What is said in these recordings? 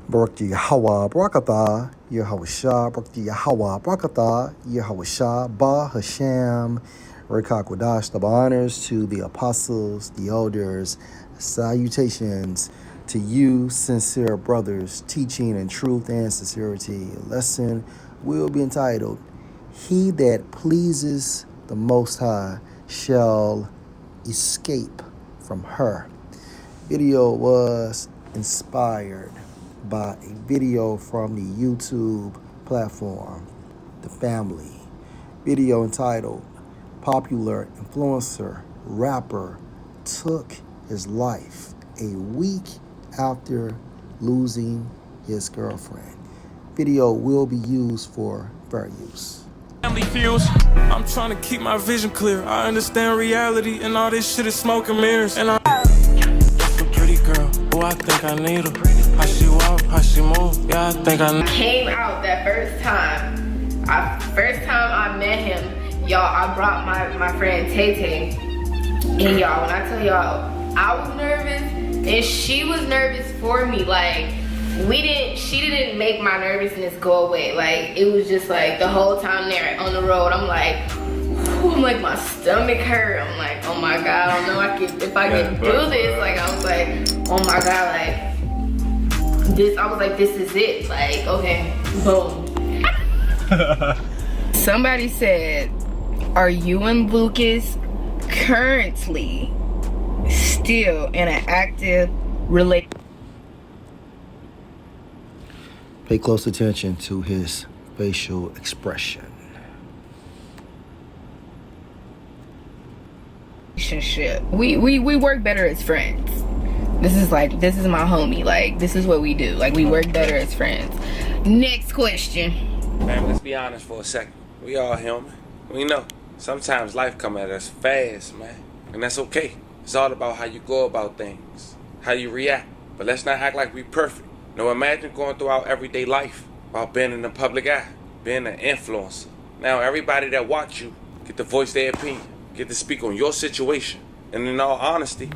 Barakti Hawa Brakatha, Yahawasha, Barakti Hawa Brakatha, Yahawasha, Ba Hashem, Rekakwadash, the honors to the apostles, the elders, salutations to you, sincere brothers, teaching in truth and sincerity. A lesson will be entitled, He that pleases the Most High shall escape from her. Video was inspired by a video from the YouTube platform, The Family. Video entitled, Popular Influencer Rapper Took His Life a Week After Losing His Girlfriend. Video will be used for fair use. Family feels. I'm trying to keep my vision clear. I understand reality and all this shit is smoke and mirrors. And that's a pretty girl. Oh, I think I need her. How she walk, how she move. Yeah, I think I came out that first time. First time I met him, y'all, I brought my friend Tay. And y'all, when I tell y'all, I was nervous and she was nervous for me. Like, she didn't make my nervousness go away. Like, it was just like the whole time there on the road, I'm like my stomach hurt. I'm like, oh my God, I don't know if I can do this. Like, I was like, oh my God, like this. I was like, this is it. Like, okay, boom. Somebody said, are you and Lucas currently still in an active relationship? Pay close attention to his facial expression. We work better as friends. This is my homie. Like, this is what we do. Like, we work better as friends. Next question. Man, let's be honest for a second. We all human. We know sometimes life come at us fast, man. And that's okay. It's all about how you go about things, how you react. But let's not act like we perfect. Now imagine going through our everyday life while being in the public eye, being an influencer. Now everybody that watch you get to voice their opinion, get to speak on your situation. And in all honesty,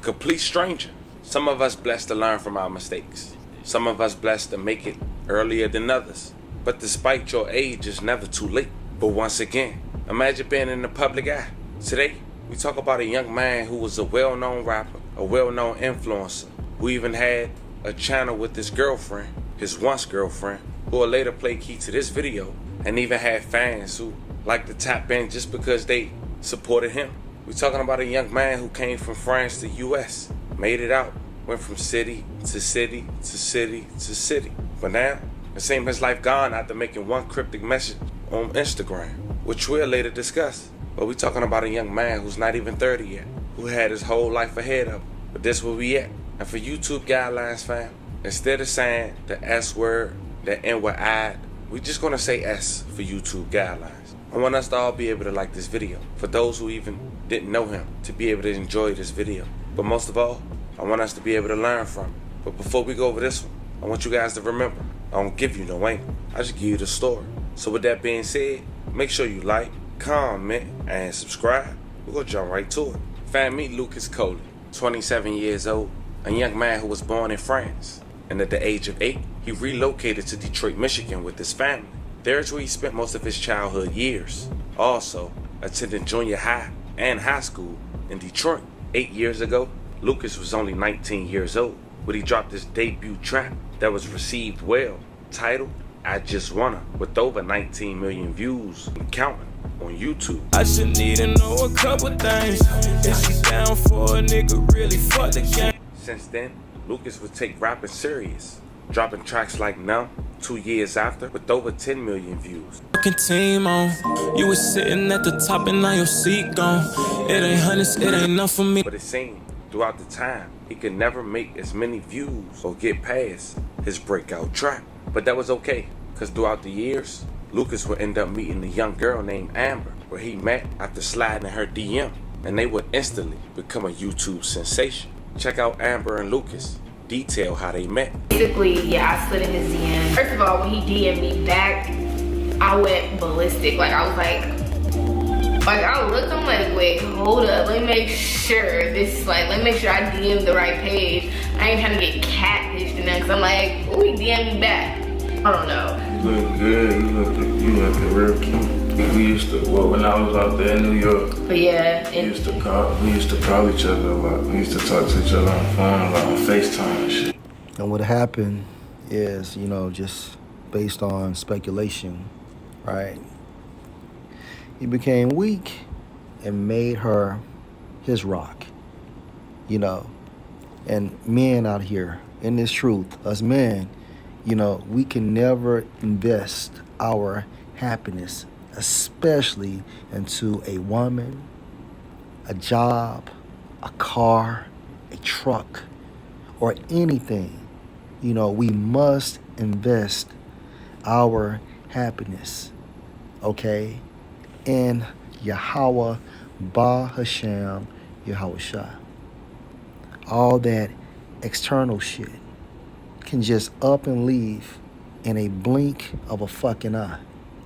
complete stranger. Some of us blessed to learn from our mistakes. Some of us blessed to make it earlier than others. But despite your age, it's never too late. But once again, imagine being in the public eye. Today, we talk about a young man who was a well-known rapper, a well-known influencer, who even had a channel with his girlfriend, his once girlfriend, who will later play key to this video, and even had fans who liked to tap in just because they supported him. We're talking about a young man who came from France to US, made it out, went from city to city to city to city. But now, it seems his life gone after making one cryptic message on Instagram, which we'll later discuss. But we're talking about a young man who's not even 30 yet, who had his whole life ahead of him. But this where we at. And for YouTube guidelines, fam, instead of saying the S word, the N word, we're just gonna say S for YouTube guidelines. I want us to all be able to like this video. For those who even didn't know him, to be able to enjoy this video. But most of all, I want us to be able to learn from it. But before we go over this one, I want you guys to remember, I don't give you no angle. I just give you the story. So with that being said, make sure you like, comment, and subscribe. We're gonna jump right to it. Fam, meet Lucas Coly, 27 years old. A young man who was born in France, and at the age of 8, he relocated to Detroit, Michigan with his family. There is where he spent most of his childhood years. Also, attended junior high and high school in Detroit. 8 years ago, Lucas was only 19 years old when he dropped his debut track that was received well, titled I Just Wanna, with over 19 million views and counting on YouTube. I should need to know a couple things. Is she down for a nigga really fuck the game? Since then, Lucas would take rapping serious, dropping tracks like Numb 2 years after with over 10 million views. Team on, you was sitting at the top and now your seat gone. It ain't hundreds, it ain't enough for me. But it seemed throughout the time he could never make as many views or get past his breakout track. But that was okay, because throughout the years, Lucas would end up meeting a young girl named Amber, where he met after sliding in her DM, and they would instantly become a YouTube sensation. Check out Amber and Lucas detail how they met. Basically, yeah, I slid in his DM. First of all, when he DM'd me back, I went ballistic. Like, I was like I looked, I'm like, wait, hold up, let me make sure let me make sure I DM'd the right page. I ain't trying to get catfished and then, cause I'm like, he DM me back. I don't know. You look good. You look real cute. We used to, when I was out there in New York. But yeah, We used to call each other a lot. We used to talk to each other on the phone a lot, on FaceTime and shit. And what happened is, just based on speculation, right? He became weak and made her his rock, And men out here, in this truth, us men, we can never invest our happiness, especially into a woman, a job, a car, a truck, or anything. We must invest our happiness, okay, in Yahweh, Ba Hashem, Yahushua. All that external shit can just up and leave in a blink of a fucking eye.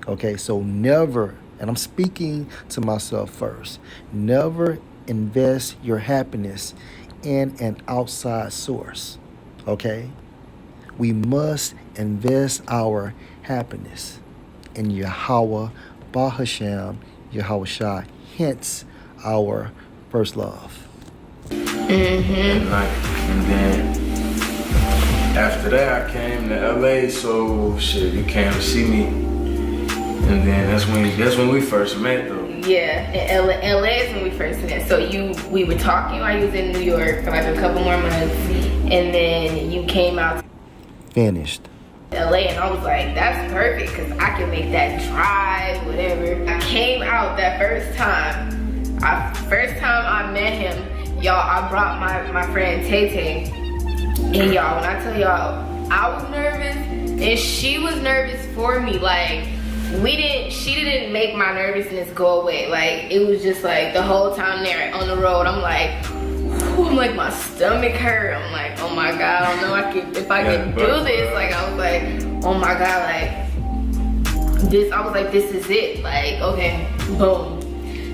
Okay, so never, and I'm speaking to myself first, never invest your happiness in an outside source. Okay? We must invest our happiness in Yahweh, Ba Hashem, Yahushua, hence our first love. And then after that, I came to LA. So shit, you came to see me, and then that's when we first met, though. Yeah, in LA is when we first met. So we were talking while you was in New York for like a couple more months, and then you came out Finished. to LA, and I was like, that's perfect, because I can make that drive, whatever. I came out that first time I met him, y'all, I brought my friend Tay. And y'all, when I tell y'all, I was nervous, and she was nervous for me. Like, she didn't make my nervousness go away. Like, it was just like the whole time there on the road, I'm like, my stomach hurt. I'm like, oh my God, I don't know if I can do this. Like, I was like, oh my God, I was like, this is it. Like, okay, boom.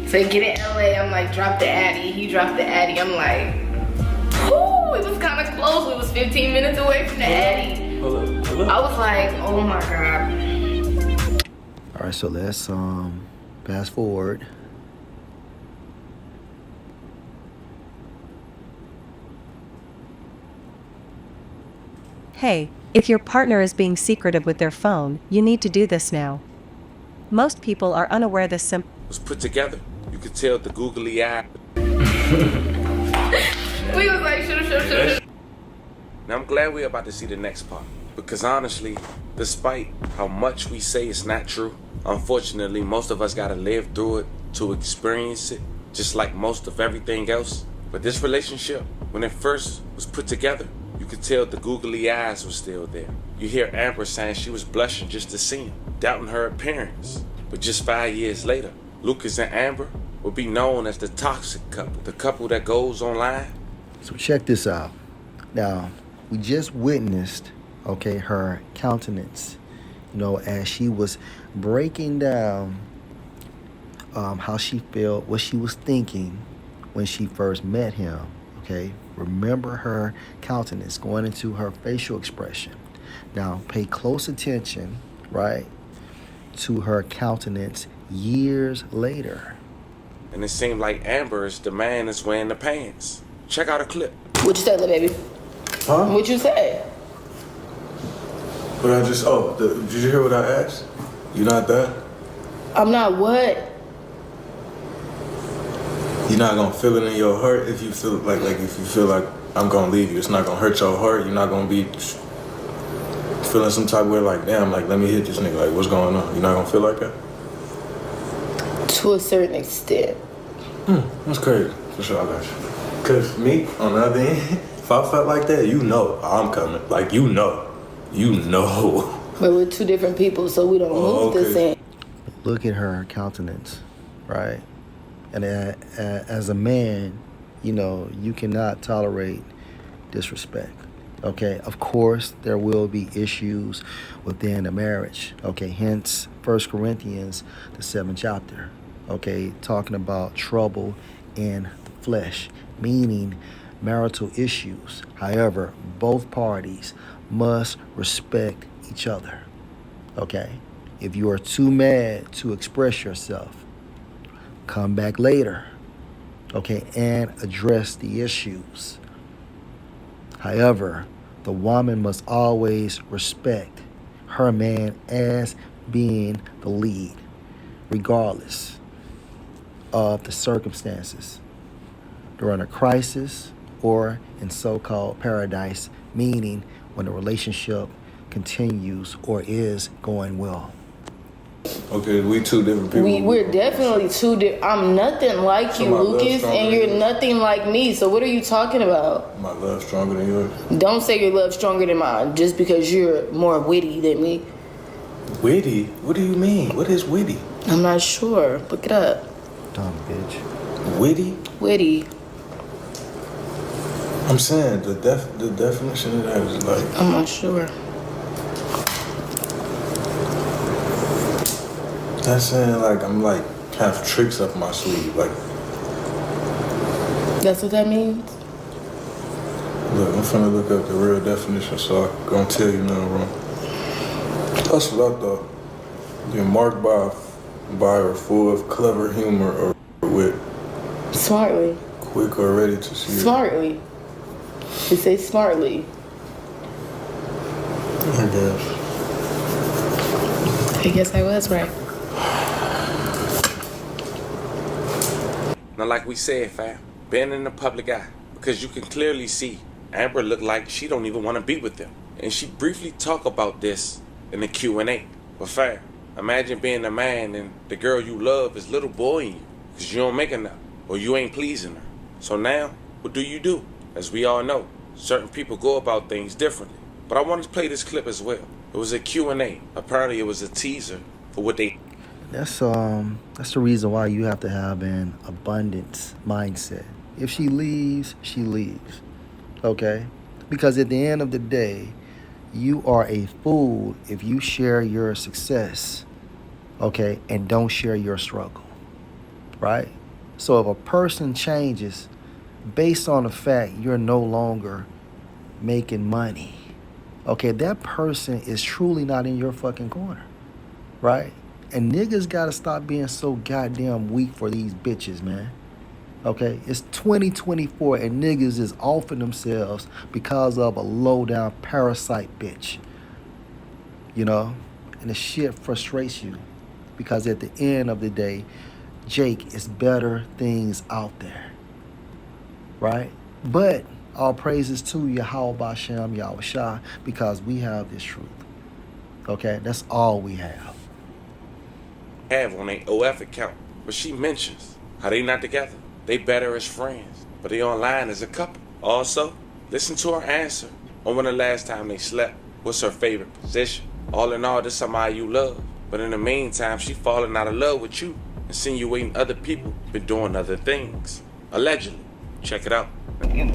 So get in LA, I'm like, drop the Addy. He dropped the Addy. I'm like, whoo, it was kind of close. We was 15 minutes away from the Addy. Hold up. I was like, oh my God. All right, so let's fast forward. Hey, if your partner is being secretive with their phone, you need to do this now. Most people are unaware this Was put together. You could tell the googly eye. We was like, shoot. Now I'm glad we're about to see the next part. Because honestly, despite how much we say it's not true, unfortunately, most of us gotta live through it to experience it, just like most of everything else. But this relationship, when it first was put together, you could tell the googly eyes were still there. You hear Amber saying she was blushing just to see him, doubting her appearance. But just 5 years later, Lucas and Amber will be known as the toxic couple, the couple that goes online. So check this out. Now, we just witnessed, okay, her countenance, as she was breaking down how she felt, what she was thinking when she first met him, okay? Remember her countenance, going into her facial expression. Now, pay close attention, right, to her countenance years later. And it seemed like Amber is the man that's wearing the pants. Check out a clip. What you say, little baby? Huh? What you say? But did you hear what I asked? You not that? I'm not what? You're not gonna feel it in your heart if you feel like if you feel like I'm gonna leave you. It's not gonna hurt your heart. You're not gonna be feeling some type of way like, damn, like, let me hit this nigga. Like, what's going on? You're not gonna feel like that? To a certain extent. That's crazy. For sure, I got you. Cause me, on the other end, if I felt like that, I'm coming. Like, you know. But we're two different people, so we don't move the same. Look at her countenance, right? And as a man, you cannot tolerate disrespect. Okay, of course, there will be issues within a marriage. Okay, hence 1 Corinthians, the 7th chapter. Okay, talking about trouble in the flesh, meaning marital issues. However, both parties must respect each other. Okay? If you are too mad to express yourself, come back later. Okay? And address the issues. However, the woman must always respect her man as being the lead, regardless of the circumstances. During a crisis or in so-called paradise, meaning when the relationship continues or is going well. Okay, we two different people. We're definitely two different. I'm nothing like So you, my love Lucas, stronger and than you're yours? nothing like me. So what are you talking about? My love stronger than yours. Don't say your love's stronger than mine just because you're more witty than me. Witty? What do you mean? What is witty? I'm not sure. Look it up. Dumb bitch. Witty? Witty. I'm saying the definition of that is like, I'm not sure. that's saying like I'm like have tricks up my sleeve. Like, That's what that means? look, I'm finna look up the real definition so I gonna tell you nothing wrong. That's what I thought. Being marked by or full of clever humor or wit, Smartly. quick or ready to see it. Smartly. It says smartly. I guess. I guess I was right. Now, like we said, fam, being in the public eye, because you can clearly see Amber look like she don't even want to be with them. And she briefly talked about this in the Q&A. But fam, imagine being a man and the girl you love is little boying you because you don't make enough or you ain't pleasing her. So now, what do? As we all know, certain people go about things differently. But I wanted to play this clip as well. It was a Q&A. Apparently, it was a teaser for what they... That's the reason why you have to have an abundance mindset. If she leaves, she leaves. Okay? Because at the end of the day, you are a fool if you share your success, okay, and don't share your struggle. Right? So if a person changes based on the fact you're no longer making money, okay, that person is truly not in your fucking corner. Right? And niggas gotta stop being so goddamn weak for these bitches, man. Okay? It's 2024 and niggas is offing themselves because of a low-down parasite bitch. You know? And the shit frustrates you. Because at the end of the day, Jake, is better things out there. Right? But all praises to Yahweh Bashem Yahushua because we have this truth. Okay? That's all we have on their OF account, but she mentions how they not together. They better as friends, but they online as a couple. Also, listen to her answer on when the last time they slept. What's her favorite position? All in all, this is somebody you love, but in the meantime, she falling out of love with you, insinuating other people been doing other things. Allegedly. Check it out.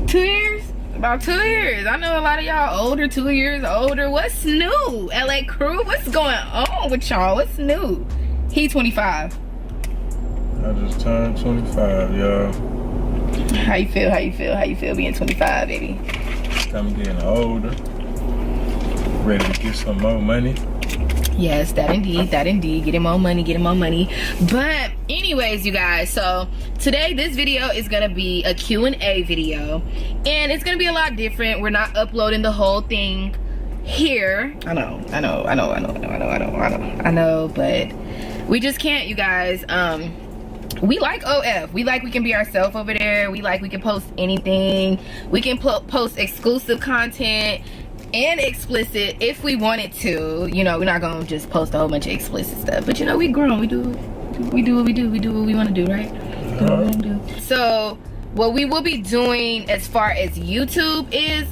2 years? About 2 years. I know a lot of y'all older, 2 years older. What's new? LA crew, what's going on with y'all? What's new? He 25. I just turned 25, y'all. How you feel? How you feel? How you feel being 25, baby? I'm getting older. Ready to get some more money. Yes, that indeed, getting more money. But anyways, you guys, so today this video is gonna be a Q&A video, and it's gonna be a lot different. We're not uploading the whole thing here. I know, but we just can't, you guys. We like OF. We like we can be ourselves over there. We like we can post anything. We can post exclusive content and explicit if we wanted to. You know, we're not gonna just post a whole bunch of explicit stuff. But you know, we grown. We do what we do. We do what we want to do, right? Do what we want to do. So what we will be doing as far as YouTube is,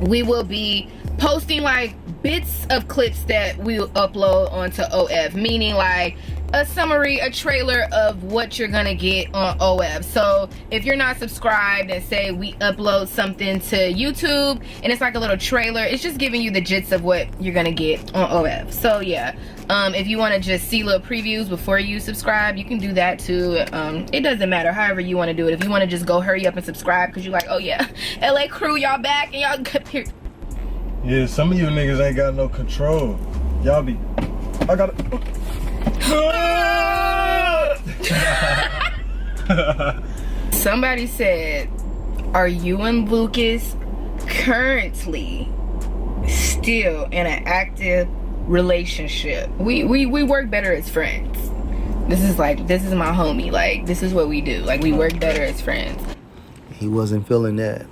we will be posting like bits of clips that we'll upload onto OF, meaning like a summary, a trailer of what you're gonna get on OF. So if you're not subscribed and say we upload something to YouTube and it's like a little trailer, it's just giving you the gist of what you're gonna get on OF. So yeah, if you want to just see little previews before you subscribe, you can do that too. It doesn't matter, however you want to do it. If you want to just go hurry up and subscribe because you're like, oh yeah, LA crew, y'all back and y'all good here. Yeah, some of you niggas ain't got no control. Y'all be, I got it. Somebody said, are you and Lucas currently still in an active relationship? We work better as friends. This is my homie. Like, this is what we do. Like, we work better as friends. He wasn't feeling that.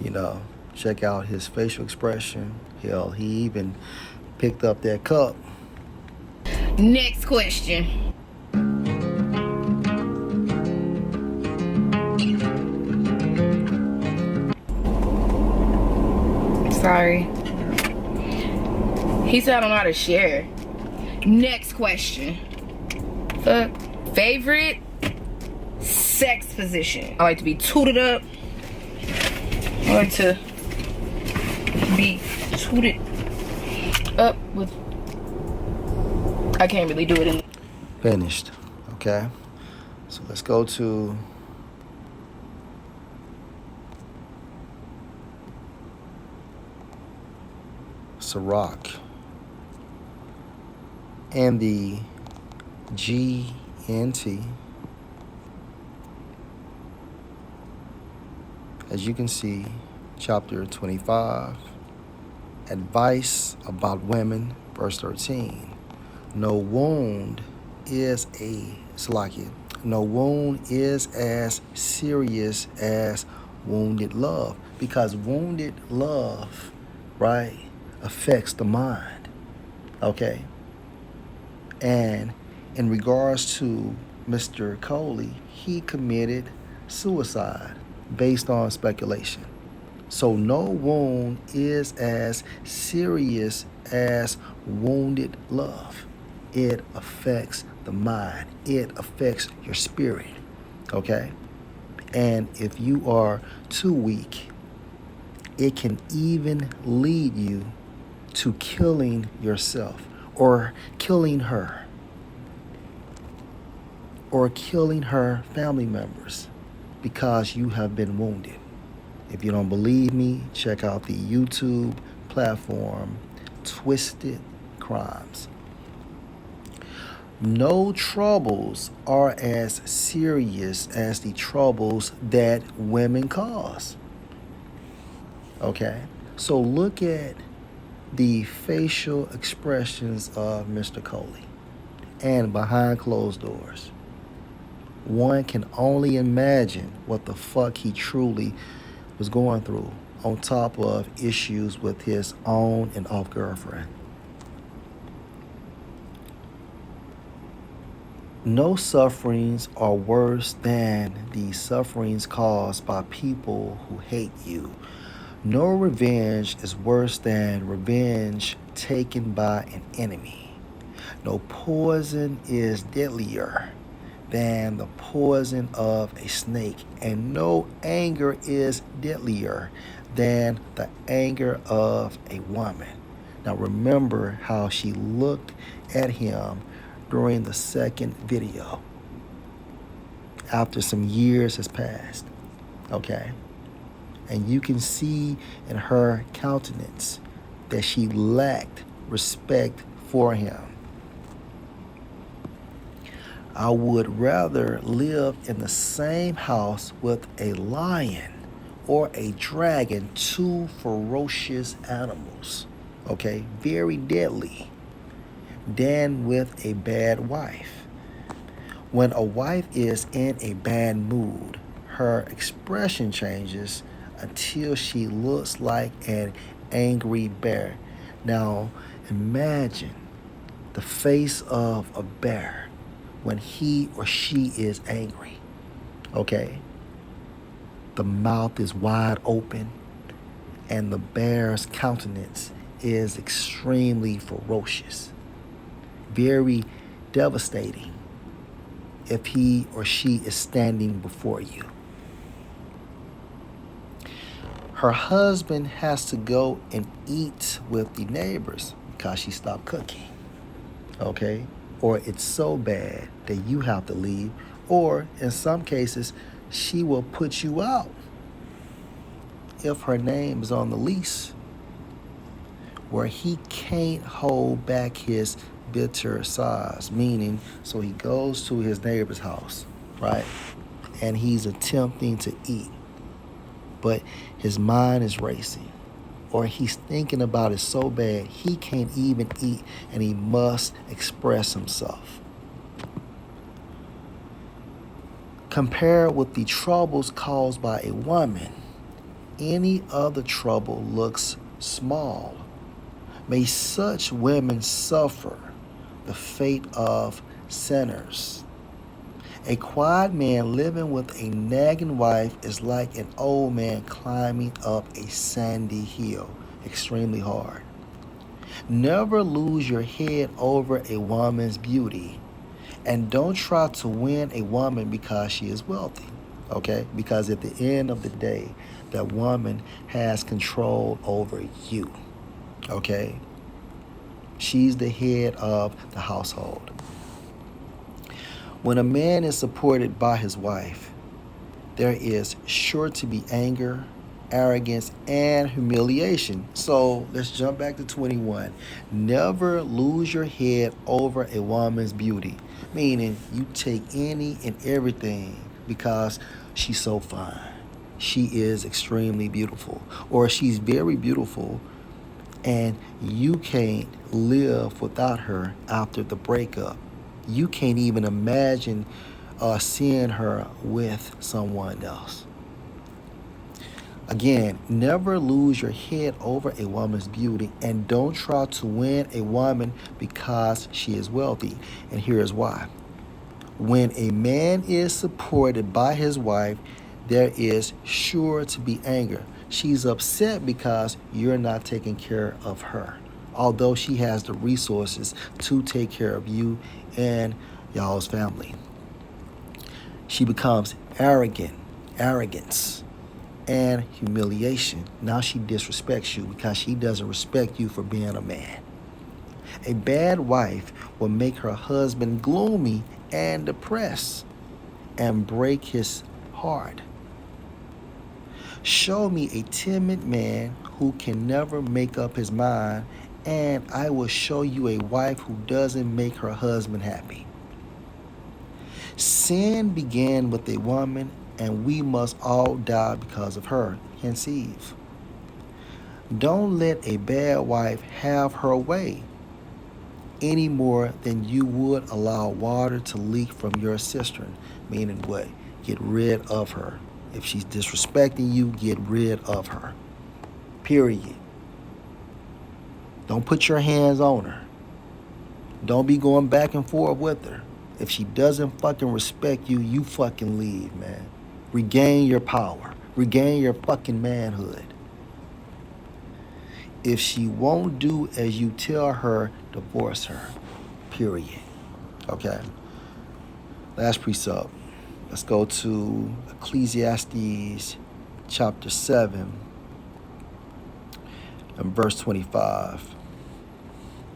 You know, check out his facial expression. Hell, he even picked up that cup. Next question. Sorry. He said I don't know how to share. Next question. Favorite sex position? I like to be tooted up. I like to be tooted up with... I can't really do it in... Finished. Okay. So let's go to Ciroc and the GNT. As you can see, chapter 25, advice about women, verse 13. No wound is as serious as wounded love, because wounded love, right, affects the mind. Okay. And in regards to Mr. Coly, he committed suicide based on speculation. So no wound is as serious as wounded love. It affects the mind. It affects your spirit. Okay? And if you are too weak, it can even lead you to killing yourself, or killing her, or killing her family members, because you have been wounded. If you don't believe me, check out the YouTube platform Twisted Crimes. No troubles are as serious as the troubles that women cause. Okay? So look at the facial expressions of Mr. Coly, and behind closed doors. One can only imagine what the fuck he truly was going through, on top of issues with his on and off girlfriend. No sufferings are worse than the sufferings caused by people who hate you. No revenge is worse than revenge taken by an enemy. No poison is deadlier than the poison of a snake, and no anger is deadlier than the anger of a woman. Now remember how she looked at him during the second video, after some years has passed. Okay? And you can see in her countenance that she lacked respect for him. I would rather live in the same house with a lion or a dragon, two ferocious animals, okay, very deadly, than with a bad wife. When a wife is in a bad mood, her expression changes until she looks like an angry bear. Now, imagine the face of a bear when he or she is angry, okay? The mouth is wide open, and the bear's countenance is extremely ferocious, very devastating if he or she is standing before you. Her husband has to go and eat with the neighbors because she stopped cooking, okay? Or it's so bad that you have to leave, or in some cases, she will put you out if her name is on the lease, where he can't hold back his bitter sighs, meaning, so he goes to his neighbor's house, right? And he's attempting to eat, but his mind is racing, or he's thinking about it so bad he can't even eat and he must express himself. Compared with the troubles caused by a woman, any other trouble looks small. May such women suffer the fate of sinners. A quiet man living with a nagging wife is like an old man climbing up a sandy hill, extremely hard. Never lose your head over a woman's beauty. And don't try to win a woman because she is wealthy, okay? Because at the end of the day, that woman has control over you, okay? She's the head of the household. When a man is supported by his wife, there is sure to be anger, arrogance, and humiliation. So let's jump back to 21. Never lose your head over a woman's beauty, meaning you take any and everything because she's so fine. She is extremely beautiful, or she's very beautiful, and you can't live without her after the breakup. You can't even imagine seeing her with someone else. Again, never lose your head over a woman's beauty, and don't try to win a woman because she is wealthy. And here is why. When a man is supported by his wife, there is sure to be anger. She's upset because you're not taking care of her, although she has the resources to take care of you and y'all's family. She becomes arrogance, and humiliation. Now she disrespects you because she doesn't respect you for being a man. A bad wife will make her husband gloomy and depressed and break his heart. Show me a timid man who can never make up his mind, and I will show you a wife who doesn't make her husband happy. Sin began with a woman, and we must all die because of her, hence Eve. Don't let a bad wife have her way any more than you would allow water to leak from your cistern, meaning what? Get rid of her. If she's disrespecting you, get rid of her. Period. Don't put your hands on her. Don't be going back and forth with her. If she doesn't fucking respect you, you fucking leave, man. Regain your power. Regain your fucking manhood. If she won't do as you tell her, divorce her. Period. Okay. Last precept. Let's go to Ecclesiastes chapter 7 and verse 25.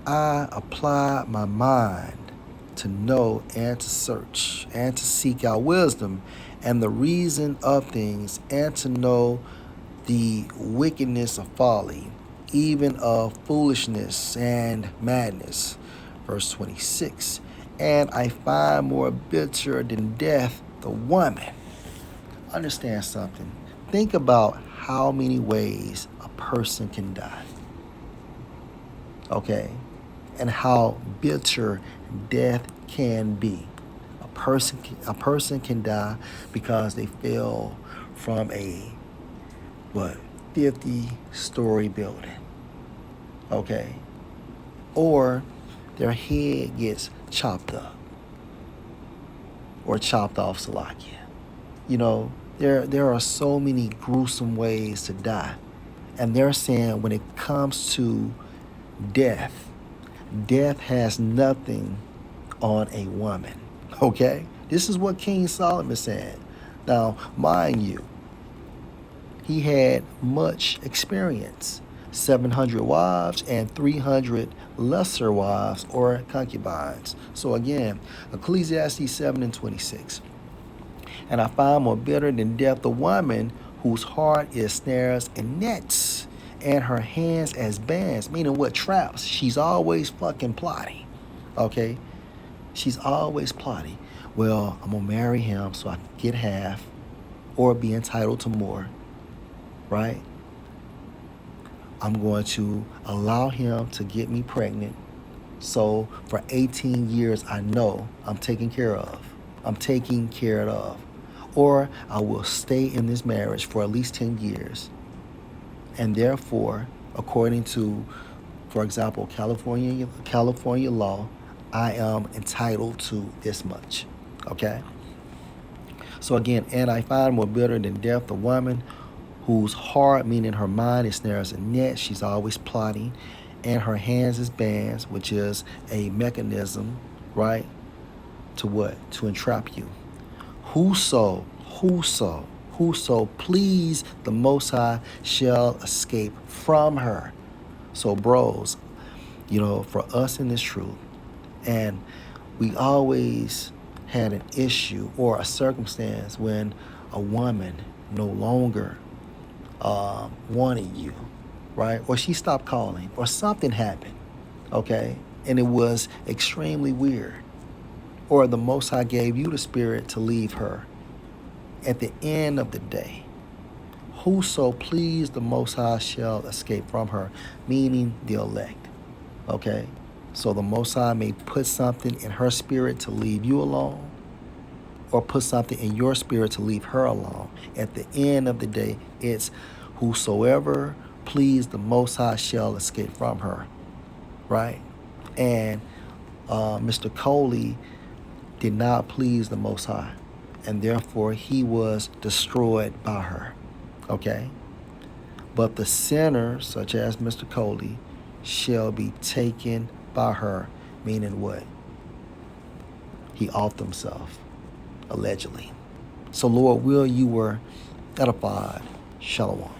I apply my mind to know and to search and to seek out wisdom and the reason of things, and to know the wickedness of folly, even of foolishness and madness. Verse 26. And I find more bitter than death the woman. Understand something. Think about how many ways a person can die. Okay? And how bitter death can be. A person can die because they fell from a 50-story building. Okay? Or their head gets chopped up or chopped off, Salakia. You know, there are so many gruesome ways to die. And they're saying when it comes to death, death has nothing on a woman. Okay? This is what King Solomon said. Now, mind you, he had much experience. 700 wives and 300 lesser wives or concubines. So again, Ecclesiastes 7 and 26. And I find more bitter than death the woman whose heart is snares and nets, and her hands as bands, meaning what? Traps. She's always fucking plotting. Okay? She's always plotting. Well, I'm gonna marry him so I can get half or be entitled to more, right? I'm going to allow him to get me pregnant. So for 18 years, I know I'm taken care of. I'm taken care of. Or I will stay in this marriage for at least 10 years. And therefore, according to, for example, California law, I am entitled to this much. Okay? So again, and I find more bitter than death the woman whose heart, meaning her mind, is snares and nets. She's always plotting. And her hands is bands, which is a mechanism, right? To what? To entrap you. Whoso please the Most High shall escape from her. So bros, for us in this truth, and we always had an issue or a circumstance when a woman no longer wanted you, right? Or she stopped calling, or something happened, okay? And it was extremely weird. Or the Most High gave you the spirit to leave her. At the end of the day, whoso pleased the Most High shall escape from her, meaning the elect, okay? So the Most High may put something in her spirit to leave you alone, or put something in your spirit to leave her alone. At the end of the day, it's whosoever pleased the Most High shall escape from her, right? And Mr. Coly did not please the Most High, and therefore he was destroyed by her, okay? But the sinner, such as Mr. Coly, shall be taken by her, meaning what? He offed himself, allegedly. So Lord, will you were edified. Shalom.